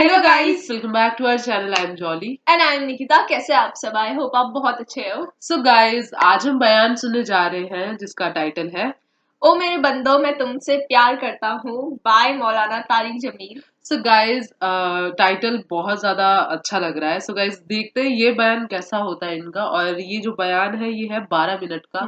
Hello guys, welcome back to our channel. I am Jolly and I am Nikita. कैसे आप सब? I hope आप बहुत अच्छे हो। सो गाइस, आज हम बयान सुनने जा रहे हैं जिसका टाइटल है ओ मेरे बंदो मैं तुमसे प्यार करता हूँ, by Maulana Tariq Jameel. So guys, title बहुत ज्यादा अच्छा लग रहा है। सो गाइस, देखते हैं ये बयान कैसा होता है इनका। और ये जो बयान है ये है 12 मिनट का।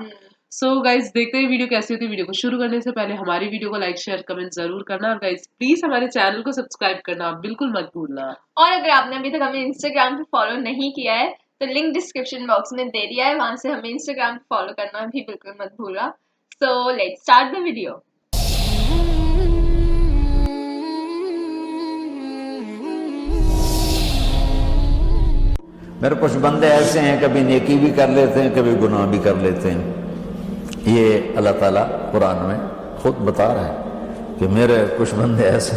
सो गाइस, देखते हैं वीडियो कैसी होती है। वीडियो को शुरू करने से पहले हमारी वीडियो को लाइक शेयर कमेंट जरूर करना। और गाइस प्लीज हमारे चैनल को सब्सक्राइब करना बिल्कुल मत भूलना। और अगर आपने अभी तक हमें इंस्टाग्राम पे फॉलो नहीं किया है तो लिंक डिस्क्रिप्शन बॉक्स में दे दिया है, वहां से हमें इंस्टाग्राम पे फॉलो करना भी बिल्कुल मत भूलना। So let's start the video. मेरे कुछ बंदे ऐसे हैं, कभी नेकी भी कर लेते हैं, कभी गुनाह भी कर लेते हैं। ये अल्लाह ताला कुरान में खुद बता रहा है कि मेरे कुछ बंदे ऐसे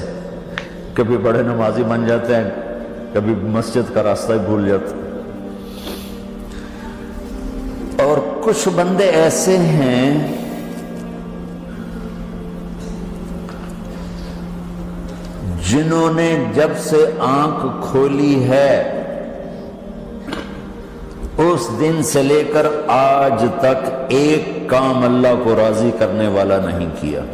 कभी बड़े नमाजी बन जाते हैं, कभी मस्जिद का रास्ता ही भूल जाते हैं। और कुछ बंदे ऐसे हैं जिन्होंने जब से आंख खोली है उस दिन से लेकर आज तक एक काम अल्लाह को राजी करने वाला नहीं किया।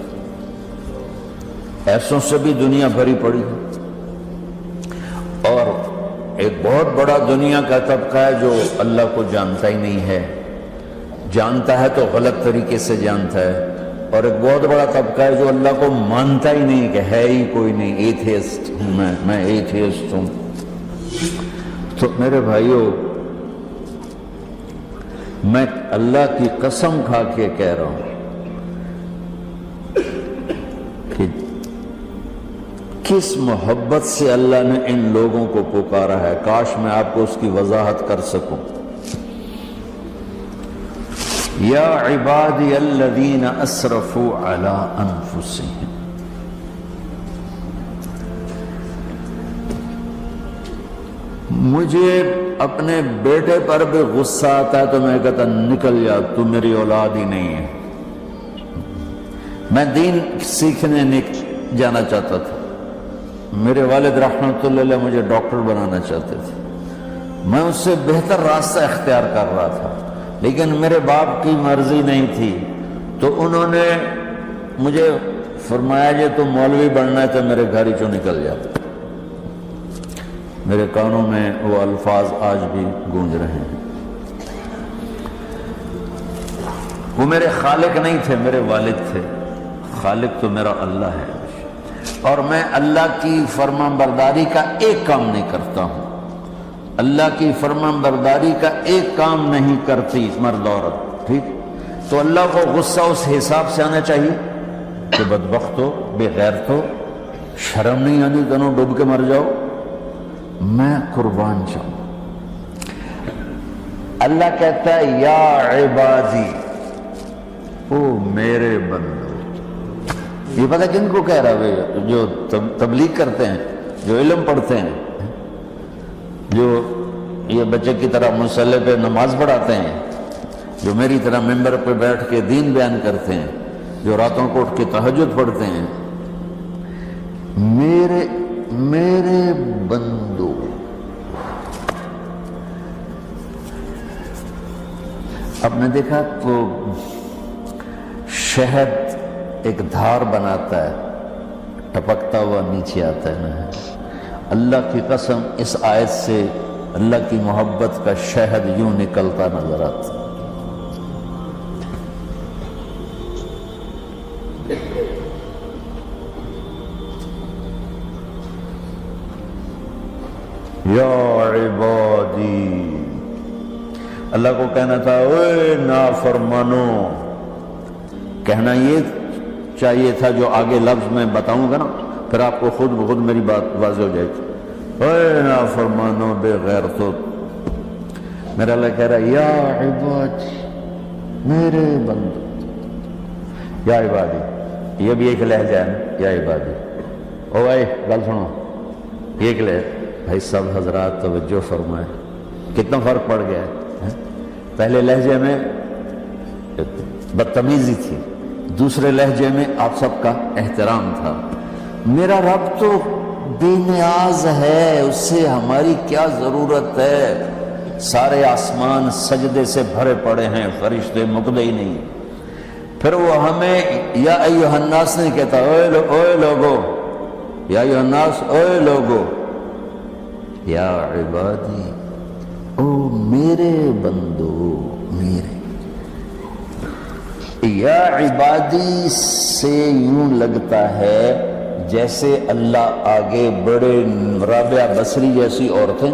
ऐसों से भी दुनिया भरी पड़ी है। और एक बहुत बड़ा दुनिया का तबका है जो अल्लाह को जानता ही नहीं है, जानता है तो गलत तरीके से जानता है। और एक बहुत बड़ा तबका है जो अल्लाह को मानता ही नहीं, कि है ही कोई नहीं, एथियस्ट हूं मैं एथियस्ट हूं। तो मेरे भाइयों, मैं अल्लाह की कसम खा के कह रहा हूं कि किस मोहब्बत से अल्लाह ने इन लोगों को पुकारा है, काश मैं आपको उसकी वजाहत कर सकूं। या इबादी अल्लज़ीना असरफू अला अनफुसिहिम, मुझे अपने बेटे पर भी गुस्सा आता है तो मैं कहता निकल जा, तू मेरी औलाद ही नहीं है। मैं दीन सीखने जाना चाहता था, मेरे वालिद रहमतुल्लाह अलैह मुझे डॉक्टर बनाना चाहते थे, मैं उससे बेहतर रास्ता इख्तियार कर रहा था, लेकिन मेरे बाप की मर्जी नहीं थी। तो उन्होंने मुझे फरमाया जे तू मौलवी बनना है तो मेरे घर ही चो निकल जा। मेरे कानों में वो अल्फाज आज भी गूंज रहे हैं। वो मेरे खालिक नहीं थे, मेरे वालिद थे। खालिक तो मेरा अल्लाह है, और मैं अल्लाह की फरमाबरदारी का एक काम नहीं करता हूं। अल्लाह की फरमाबरदारी का एक काम नहीं करती मर्द औरत, ठीक? तो अल्लाह को गुस्सा उस हिसाब से आना चाहिए कि बदबख्त हो, बेगैरत हो, शर्म नहीं आनी, दोनों डूब के मर जाओ। मैं कुर्बान जाऊं। अल्लाह कहता है या इबादी, ओ मेरे बंदो। ये पता किनको कह रहा है? जो तबलीग करते हैं, जो इल्म पढ़ते हैं, जो ये बच्चे की तरह मुसल्ले पे नमाज पढ़ाते हैं, जो मेरी तरह मिंबर पे बैठ के दीन बयान करते हैं, जो रातों को उठ के तहज्जुद पढ़ते हैं, मेरे बंदो, आपने देखा तो शहद एक धार बनाता है, टपकता हुआ नीचे आता है ना। अल्लाह की कसम, इस आयत से अल्लाह की मोहब्बत का शहद यूं निकलता नजर आता। या इबादी, अल्लाह को कहना था ओए नाफरमानो। कहना ये चाहिए था जो आगे लफ्ज मैं बताऊंगा ना, फिर आपको खुद ब खुद मेरी बात वाज़ेह हो जाएगी। ओए नाफरमानो बेगैरतो। मेरा अल्लाह कह रहा है या इबादी, मेरे बंदो। या इबादी, ये भी एक लहजा है, या इबादी। ओ भाई गल सुनो, एक लहजा। भाई सब हजरात तवज्जो फरमाए, कितना फर्क पड़ गया है। पहले लहजे में बदतमीजी थी, दूसरे लहजे में आप सबका एहतराम था। मेरा रब तो بے نیاز ہے، اس سے ہماری کیا ضرورت ہے؟ سارے آسمان سجدے سے بھرے پڑے ہیں، فرشتے مقدے ہی نہیں۔ پھر وہ ہمیں یا ایھا الناس نہیں کہتا، اوے لوگو، یا ایھا الناس، اوے لوگو، یا عبادی، او میرے بندو، میرے۔ یا عبادی سے یوں لگتا ہے جیسے اللہ آگے بڑے رابعہ بصری جیسی عورتیں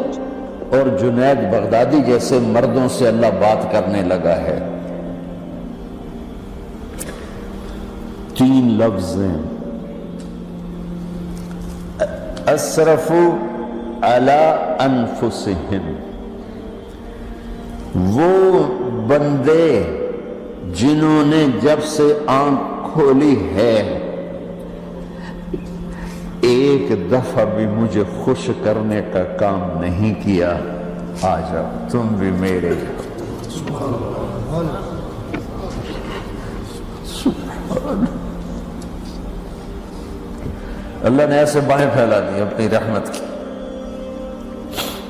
اور جنید بغدادی جیسے مردوں سے اللہ بات کرنے لگا ہے۔ 3 لفظ ہیں، اسرفوا علی انفسہم، وہ بندے جنہوں نے جب سے آنکھ کھولی ہے ایک دفعہ بھی مجھے خوش کرنے کا کام نہیں کیا، آ جاؤ تم بھی میرے اللہ نے ایسے باہیں پھیلا دی اپنی رحمت کی۔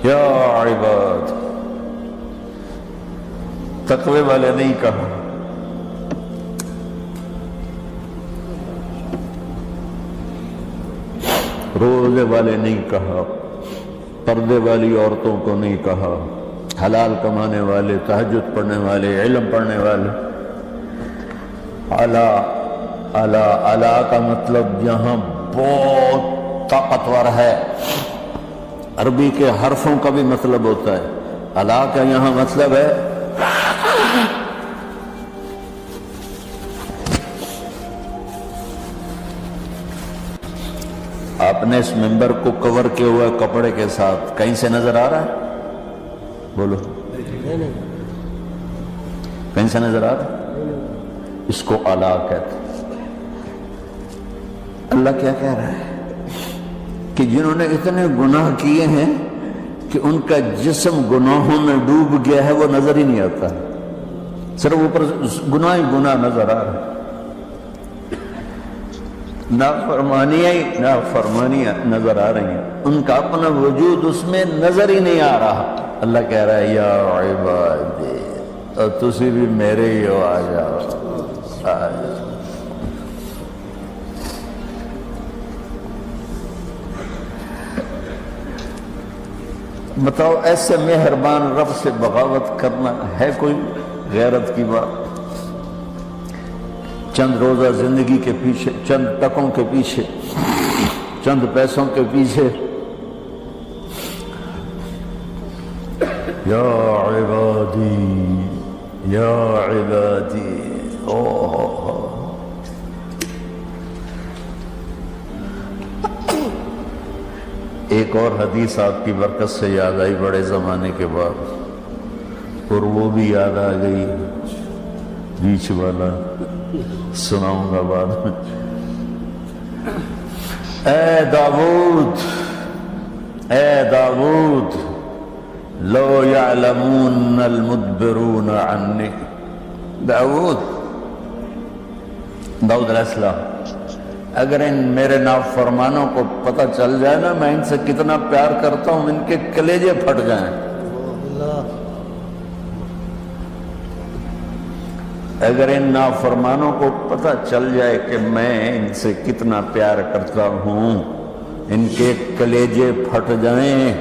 یا عباد، تقوی والے نہیں کہا، روزے والے نہیں کہا، پردے والی عورتوں کو نہیں کہا، حلال کمانے والے، تہجد پڑھنے والے، علم پڑھنے والے۔ اعلیٰ اعلیٰ اعلیٰ کا مطلب یہاں بہت طاقتور ہے، عربی کے حرفوں کا بھی مطلب ہوتا ہے۔ اعلیٰ کا یہاں مطلب ہے آپ نے اس ممبر کو کور کیا ہوا ہے کپڑے کے ساتھ، کہیں سے نظر آ رہا ہے؟ بولو، کہیں سے نظر آ رہا ہے؟ اس کو اعلیٰ کہتے ہیں۔ اللہ کیا کہہ رہا ہے کہ جنہوں نے اتنے گناہ کیے ہیں کہ ان کا جسم گناہوں میں ڈوب گیا ہے، وہ نظر ہی نہیں آتا، صرف اوپر گناہ ہی گناہ نظر آ رہا ہے، نافرمانیاں نظر آ رہی ہیں، ان کا اپنا وجود اس میں نظر ہی نہیں آ رہا۔ اللہ کہہ رہا ہے یا عبادی، اور تسی بھی میرے ہی ہو، آ جاؤ آ جاؤ۔ بتاؤ ایسے مہربان رب سے بغاوت کرنا ہے کوئی غیرت کی بات؟ چند روزہ زندگی کے پیچھے، چند ٹکوں کے پیچھے، چند پیسوں کے پیچھے، یا عبادی یا عبادی، ایک اور حدیث آپ کی برکت سے یاد آئی بڑے زمانے کے بعد، اور وہ بھی یاد آ گئی، بیچ والا سناؤں گا بعد میں۔ اے داؤد، اے داؤد، لو یعلمون المدبرون عنی، داؤد علیہ السلام، اگر ان میرے نافرمانوں کو پتہ چل جائے نا میں ان سے کتنا پیار کرتا ہوں، ان کے کلیجے پھٹ جائیں۔ اگر ان نافرمانوں کو پتہ چل جائے کہ میں ان سے کتنا پیار کرتا ہوں، ان کے کلیجے پھٹ جائیں۔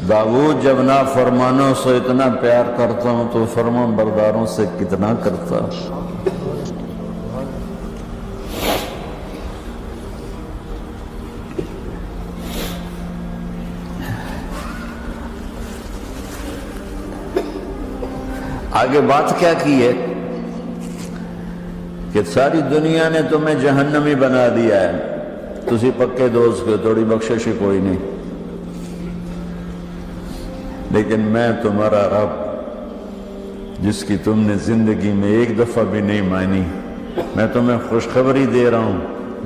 داؤد جب نافرمانوں سے اتنا پیار کرتا ہوں تو فرمان برداروں سے کتنا کرتا۔ آگے بات کیا کی ہے کہ ساری دنیا نے تمہیں جہنمی بنا دیا ہے، تسی پکے دوست کو تھوڑی بخشش کوئی نہیں، لیکن میں تمہارا رب جس کی تم نے زندگی میں ایک دفعہ بھی نہیں مانی، میں تمہیں خوشخبری دے رہا ہوں،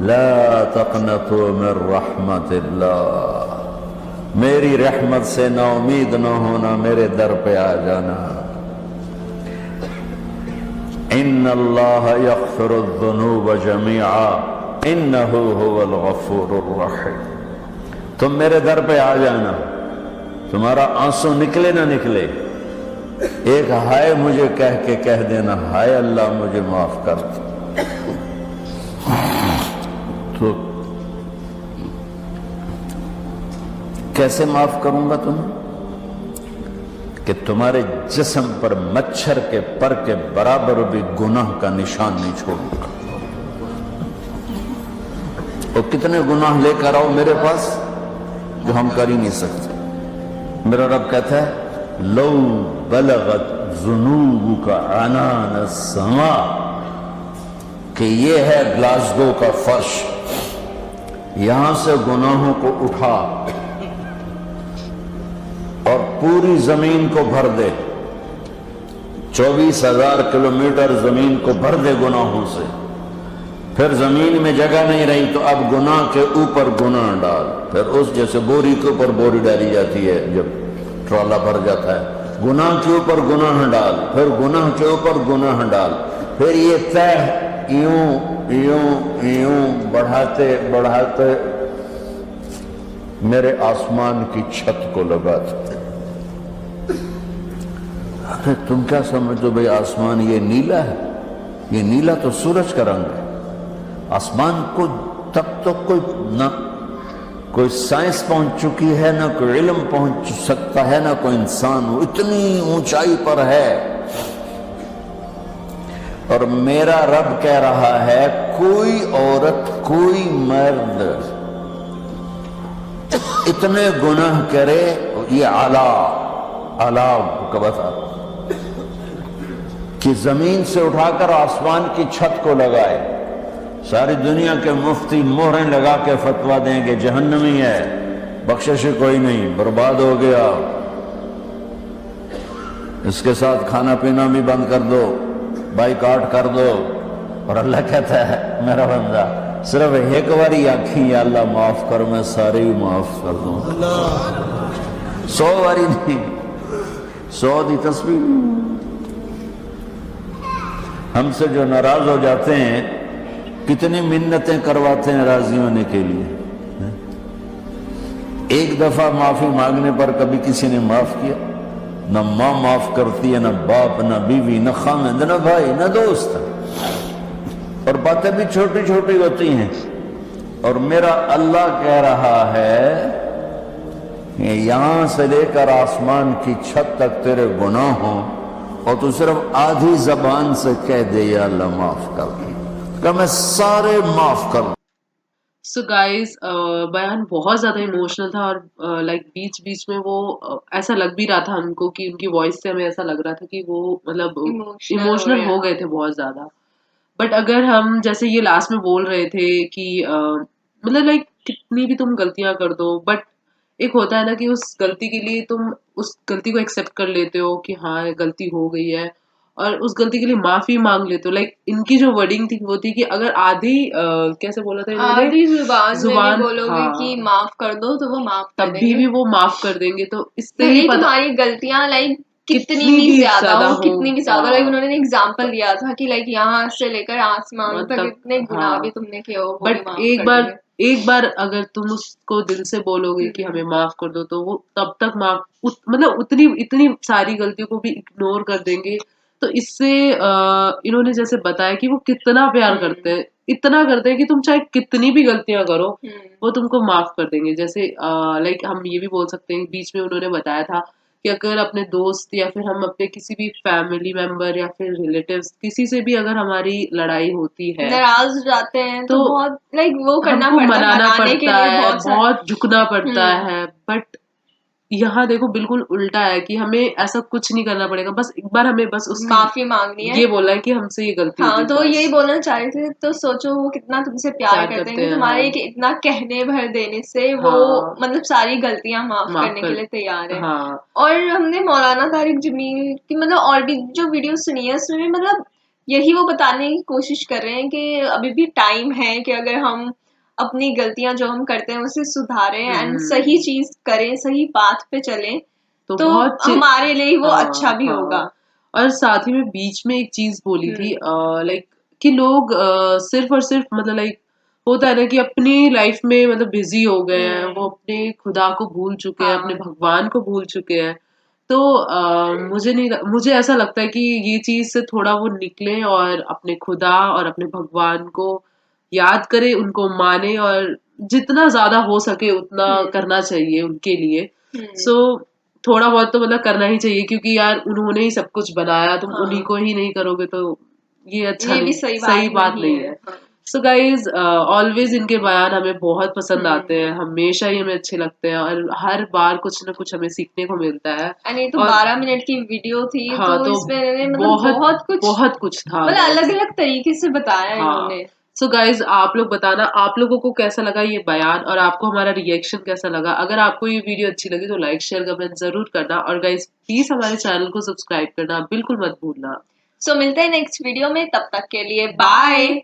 لا تقنطوا من رحمت اللہ، میری رحمت سے نا امید نہ ہونا، میرے در پہ آ جانا۔ ان اللہ یغفر الذنوب جميعا انہ هو الغفور الرحیم۔ तुम मेरे दर पे आ जाना, तुम्हारा आंसू निकले ना निकले, एक हाय मुझे कह देना, हाय अल्लाह मुझे माफ कर। तो कैसे माफ करूंगा तुम्हें कि तुम्हारे जिस्म पर मच्छर के पर के बराबर भी गुनाह का निशान नहीं छोड़ूंगा। और कितने गुनाह लेकर आओ मेरे पास जो हम कर ही नहीं सकते। मेरा रब कहता है लौ बलगत जुनूबुका अनान समा, कि ये है ग्लासगो का फर्श, यहां से गुनाहों को उठा और पूरी जमीन को भर दे, 24,000 किलोमीटर जमीन को भर दे गुनाहों से। फिर जमीन में जगह नहीं रही तो अब गुनाह के ऊपर गुनाह डाल। फिर उस जैसे बोरी के ऊपर बोरी डाली जाती है जब ट्रॉला भर जाता है, गुनाह के ऊपर गुनाह डाल, फिर गुनाह के ऊपर गुनाह डाल, फिर ये तह यूं यूं यूं बढ़ाते बढ़ाते मेरे आसमान की छत को लगा देते। अरे तुम क्या समझो भाई आसमान ये नीला है? ये नीला तो सूरज का रंग है। आसमान को तब तो कोई साइंस पहुंच चुकी है, ना कोई इल्म पहुंच सकता है, ना कोई इंसान, वो इतनी ऊंचाई पर है। और मेरा रब कह रहा है कोई औरत कोई मर्द इतने गुनाह करे, ये आला का बता कि जमीन से उठाकर आसमान की छत को लगाए। सारी दुनिया के मुफ्ती मोहरें लगा के फतवा देंगे जहन्नमी है, बख्शिश कोई नहीं, बर्बाद हो गया, इसके साथ खाना पीना भी बंद कर दो, बाइकाट कर दो। और अल्लाह कहता है मेरा बंदा सिर्फ एक बारी आखी या अल्लाह माफ कर, मैं सारे ही माफ कर दूं। 100 बारी नहीं, 100 दी तस्वीर। हमसे जो नाराज हो जाते हैं कितनी मिन्नतें करवाते हैं राजी होने के लिए। एक दफा माफी मांगने पर कभी किसी ने माफ किया? न माँ माफ करती है, न बाप, न बीवी, न खामिंद, न भाई, न दोस्त। और बातें भी छोटी छोटी होती हैं। और मेरा अल्लाह कह रहा है कि यहां से लेकर आसमान की छत तक तेरे गुनाह हो और तू सिर्फ आधी जबान से कह दे या अल्लाह माफ कर दे, कि मैं सारे माफ कर। सो गाइज बयान बहुत ज्यादा इमोशनल था और लाइक बीच बीच में वो ऐसा लग भी रहा था हमको कि उनकी वॉइस से हमें ऐसा लग रहा था कि वो मतलब इमोशनल हो गए थे बहुत ज्यादा। बट अगर हम जैसे ये लास्ट में बोल रहे थे कि मतलब लाइक कितनी भी तुम गलतियां कर दो, बट एक होता है ना कि उस गलती के लिए तुम उस गलती को एक्सेप्ट कर लेते हो कि हाँ गलती हो गई है और उस गलती के लिए माफी मांग लेते हो। लाइक इनकी जो वर्डिंग थी वो थी कि अगर आधी कैसे बोला था इन्होंने, आधी जुबान बोलोगे हाँ, कि माफ कर दो तो वो माफ कर तब देंगे। भी वो माफ कर देंगे। तो इससे भले ही पता तुम्हारी गलतियां लाइक कितनी भी भी ज्यादा हो, कितनी भी ज्यादा, हाँ, लाइक उन्होंने एग्जांपल दिया था कि लाइक यहाँ से लेकर आसमान तक इतने गुनाह हाँ, भी तुमने किए हो, वो भी बट माफ एक कर बार देंगे। एक बार अगर तुम उसको दिल से बोलोगे कि हमें माफ कर दो, तो वो तब तक माफ मतलब उतनी इतनी सारी गलतियों को भी इग्नोर कर देंगे। तो इससे इन्होंने जैसे बताया कि वो कितना प्यार करते हैं, इतना करते हैं कि तुम चाहे कितनी भी गलतियां करो वो तुमको माफ कर देंगे। जैसे लाइक हम ये भी बोल सकते हैं, बीच में उन्होंने बताया था कि अगर अपने दोस्त या फिर हम अपने किसी भी फैमिली मेंबर या फिर रिलेटिव्स किसी से भी अगर हमारी लड़ाई होती है, नाराज हो जाते हैं तो बहुत लाइक वो करना हमको पड़ता है, मनाना मनाने के पड़ता लिए है, बहुत बहुत झुकना पड़ता है। बट यहाँ देखो बिल्कुल उल्टा है कि हमें ऐसा कुछ नहीं करना पड़ेगा, बस एक बार हमें बस उसकी माफी मांगनी है, ये बोला है कि हमसे ये गलती हाँ, हुई, तो बस। यही बोलना चाह रहे थे। तो सोचो वो कितना तुमसे प्यार करते हैं कि तुम्हारे हाँ, इतना कहने भर देने से वो हाँ, मतलब सारी गलतियां माफ करने के लिए तैयार है। हाँ, और हमने मौलाना तारिक जमील की मतलब और भी जो वीडियो सुनी है उसमें मतलब यही वो बताने की कोशिश कर रहे हैं कि अभी भी टाइम है कि अगर हम अपनी गलतियां जो हम करते हैं उसे सुधारें एंड सही चीज करें, सही पाथ पे चलें, तो हमारे लिए वो अच्छा भी होगा। और साथ ही में बीच में एक चीज बोली थी लाइक कि लोग सिर्फ और सिर्फ मतलब लाइक होता है ना कि अपनी लाइफ में मतलब बिजी हो गए हैं, हम्म। वो अपने खुदा को भूल चुके हैं, अपने हाँ। भगवान को भूल चुके हैं। तो मुझे ऐसा लगता है कि ये चीज से थोड़ा वो निकले और अपने खुदा और अपने भगवान को याद करे, उनको माने, और जितना ज्यादा हो सके उतना करना चाहिए उनके लिए। सो थोड़ा बहुत तो मतलब करना ही चाहिए, क्योंकि यार उन्होंने ही सब कुछ बनाया, तुम हाँ। उन्हीं को ही नहीं करोगे तो ये अच्छा ये भी नहीं, सही बात नहीं है। हाँ। सो गाइज ऑलवेज इनके बयान हमें बहुत पसंद आते हैं, हमेशा ही हमें अच्छे लगते हैं, और हर बार कुछ ना कुछ हमें सीखने को मिलता है। एंड ये तो और 12 मिनट की वीडियो थी, हाँ, तो तो इसमें इन्होंने मतलब बहुत कुछ था मतलब guys। अलग अलग तरीके से बताया हाँ। इन्होंने। सो गाइज आप लोग बताना आप लोगों को कैसा लगा ये बयान, और आपको हमारा रिएक्शन कैसा लगा। अगर आपको ये वीडियो अच्छी लगी तो लाइक शेयर कमेंट जरूर करना, और गाइज प्लीज हमारे चैनल को सब्सक्राइब करना बिल्कुल मत भूलना। सो मिलते हैं नेक्स्ट वीडियो में, तब तक के लिए बाय।